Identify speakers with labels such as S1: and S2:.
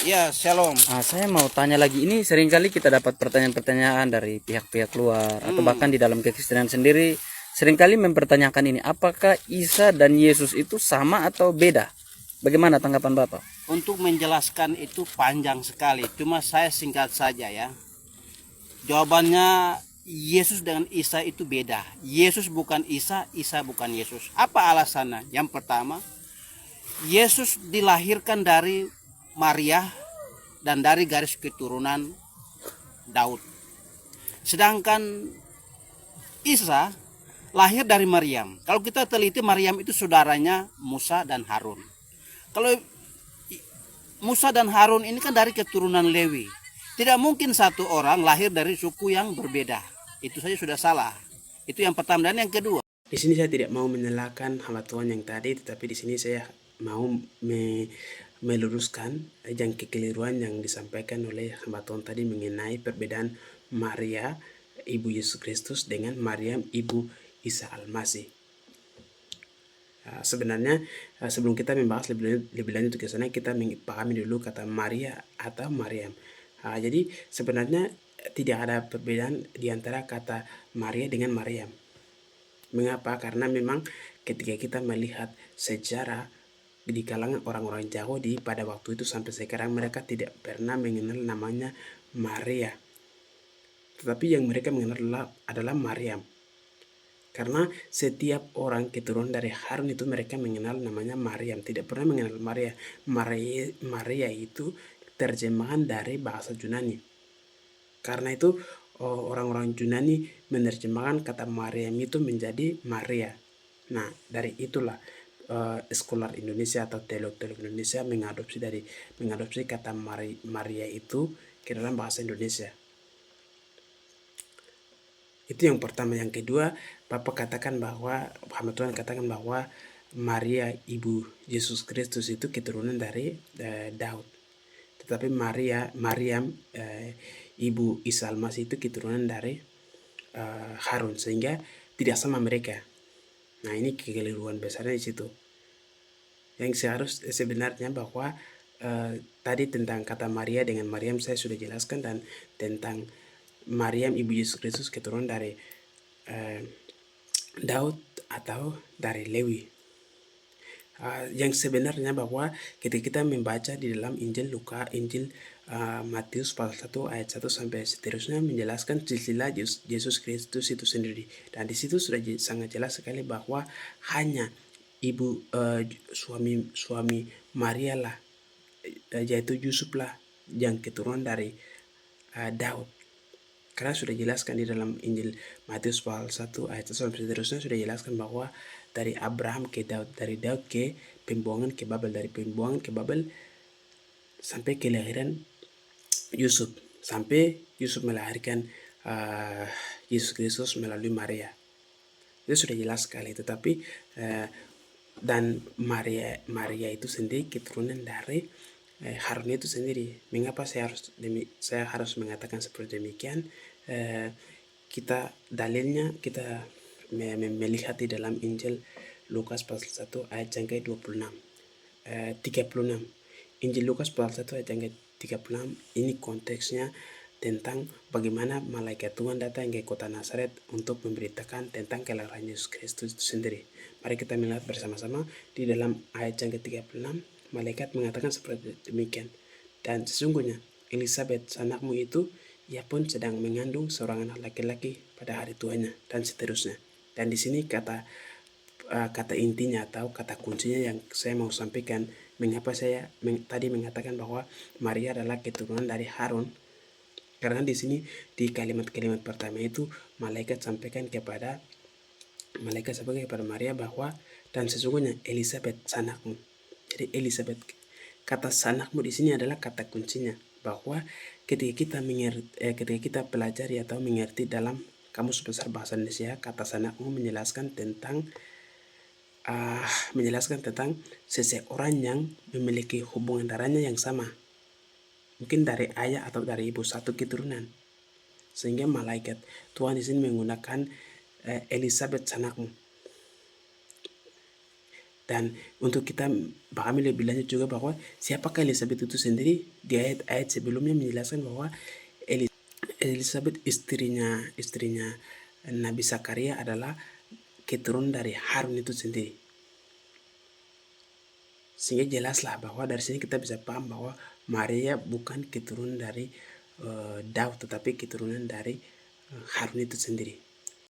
S1: Ya, shalom.
S2: Saya mau tanya lagi, ini seringkali kita dapat pertanyaan-pertanyaan dari pihak-pihak luar atau bahkan di dalam kekristenan sendiri seringkali mempertanyakan ini, apakah Isa dan Yesus itu sama atau beda? Bagaimana tanggapan Bapak?
S1: Untuk menjelaskan itu panjang sekali, cuma saya singkat saja ya. Jawabannya Yesus dengan Isa itu beda. Yesus bukan Isa, Isa bukan Yesus. Apa alasannya? Yang pertama, Yesus dilahirkan dari Maria dan dari garis keturunan Daud. Sedangkan Isa lahir dari Maryam. Kalau kita teliti, Maryam itu saudaranya Musa dan Harun. Kalau Musa dan Harun ini kan dari keturunan Lewi. Tidak mungkin satu orang lahir dari suku yang berbeda. Itu saja sudah salah. Itu yang pertama. Dan yang kedua,
S3: Di sini saya tidak mau menyalahkan hamba Tuhan yang tadi, tetapi di sini saya mau meluruskan yang kekeliruan yang disampaikan oleh hamba Tuhan tadi mengenai perbedaan Maria, Ibu Yesus Kristus, dengan Maryam, Ibu Isa Al-Masih. Sebenarnya sebelum kita membahas lebih lanjut ke sana, kita pahami dulu kata Maria atau Maryam. Jadi sebenarnya tidak ada perbedaan di antara kata Maria dengan Maryam. Mengapa? Karena memang ketika kita melihat sejarah di kalangan orang-orang Yahudi pada waktu itu sampai sekarang, mereka tidak pernah mengenal namanya Maria. Tetapi yang mereka mengenal adalah Maryam. Karena setiap orang keturunan dari Harun itu mereka mengenal namanya Maryam, tidak pernah mengenal Maria. Maria itu terjemahan dari bahasa Yunani. Karena itu orang-orang Yunani menerjemahkan kata Maryam itu menjadi Maria. Nah, dari itulah scholar Indonesia atau teolog-teolog Indonesia mengadopsi kata Maria itu ke dalam bahasa Indonesia. Itu yang pertama. Yang kedua, Bapak katakan bahwa Muhammad Tuhan katakan bahwa Maria Ibu Yesus Kristus itu keturunan dari Daud. Tetapi Maryam Ibu Isa Al-Masih itu keturunan dari Harun, sehingga tidak sama mereka. Nah, ini kekeliruan besarnya di situ. Yang sebenarnya bahwa tadi tentang kata Maria dengan Maryam saya sudah jelaskan, dan tentang Maryam Ibu Yesus Kristus keturunan dari Daud atau dari Lewi. Yang sebenarnya bahwa ketika kita membaca di dalam Injil Matius pasal 1 ayat 1 sampai seterusnya menjelaskan silsilah Yesus Kristus itu sendiri. Dan di situ sudah sangat jelas sekali bahwa hanya suami Maria lah, yaitu Yusuf lah, yang keturunan dari Daud. Karena sudah jelaskan di dalam Injil Matius pasal 1 ayat 1 sampai seterusnya sudah jelaskan bahwa dari Abraham ke Daud, dari Daud ke pembuangan ke Babel, dari pembuangan ke Babel sampai kelahiran Yusuf, sampai Yusuf melahirkan Yesus Kristus melalui Maria. Itu sudah jelas sekali. Tetapi dan Maria itu sendiri keturunan dari Harun itu sendiri. Mengapa saya harus mengatakan seperti demikian? Kita dalilnya kita melihat di dalam Injil Lukas pasal 1 ayat yang ke-26 36. Injil Lukas pasal 1 ayat yang ke-36 ini konteksnya tentang bagaimana malaikat Tuhan datang ke kota Nazaret untuk memberitakan tentang kelahiran Yesus Kristus itu sendiri. Mari kita melihat bersama-sama di dalam ayat yang ke-36. Malaikat mengatakan seperti demikian, dan sesungguhnya Elizabeth anakmu itu, ia pun sedang mengandung seorang anak laki-laki pada hari tuanya, dan seterusnya. Dan di sini kata intinya atau kata kuncinya yang saya mau sampaikan, mengapa saya tadi mengatakan bahwa Maria adalah keturunan dari Harun. Karena di sini di kalimat-kalimat pertama itu malaikat sampaikan kepada Maria bahwa dan sesungguhnya Elizabeth sanakmu. Jadi Elizabeth, kata sanakmu di sini adalah kata kuncinya, bahwa ketika kita pelajari atau mengerti dalam Kamus Besar Bahasa Indonesia, kata sanakmu menjelaskan tentang seseorang yang memiliki hubungan darahnya yang sama, mungkin dari ayah atau dari ibu satu keturunan. Sehingga malaikat Tuhan di sini menggunakan Elizabeth sanakmu. Dan untuk kita pahami lebih lanjut juga bahwa siapakah Elizabeth itu sendiri, di ayat-ayat sebelumnya menjelaskan bahwa Elizabeth istrinya Nabi Zakaria adalah keturunan dari Harun itu sendiri. Sehingga jelaslah bahwa dari sini kita bisa paham bahwa Maria bukan keturunan dari Daud, tetapi keturunan dari Harun itu sendiri.